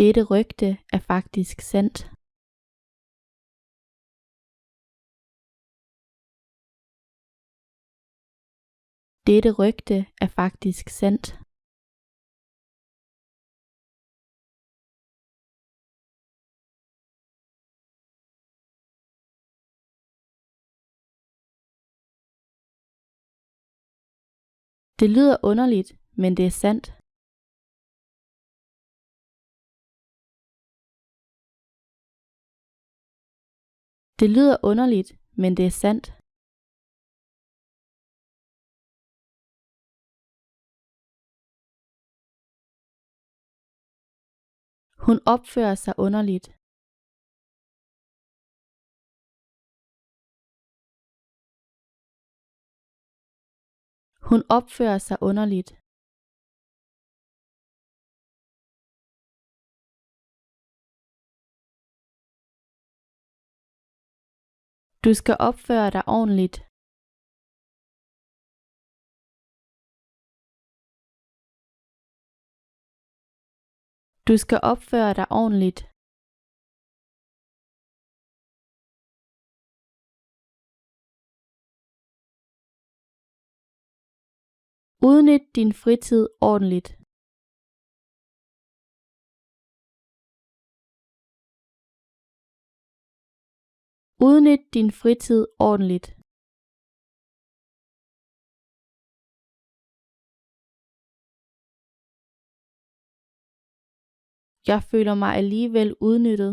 Dette rygte er faktisk sandt. Dette rygte er faktisk sandt. Det lyder underligt, men det er sandt. Det lyder underligt, men det er sandt. Hun opfører sig underligt. Hun opfører sig underligt. Du skal opføre dig ordentligt. Du skal opføre dig ordentligt. Udnyt din fritid ordentligt. Udnyt din fritid ordentligt. Jeg føler mig alligevel udnyttet.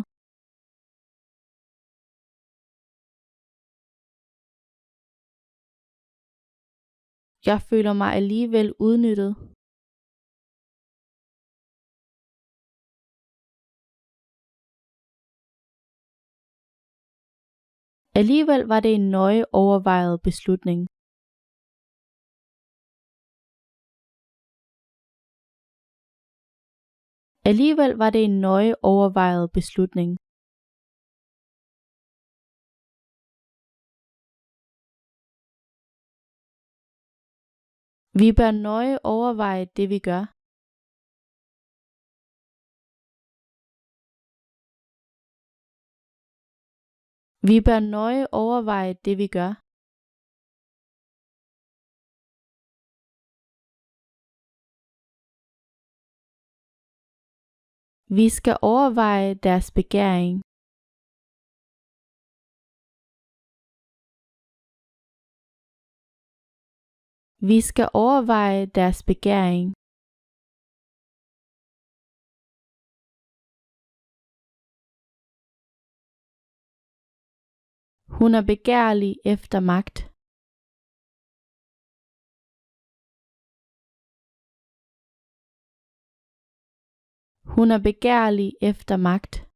Jeg føler mig alligevel udnyttet. Alligevel var det en nøje overvejet beslutning. Alligevel var det en nøje overvejet beslutning. Vi bør nøje overveje det vi gør. Vi bør nøje overveje det vi gør. Vi skal overveje deres begæring. Vi skal overveje deres begæring. Hun er begærlig efter magt. Hun er begærlig efter magt.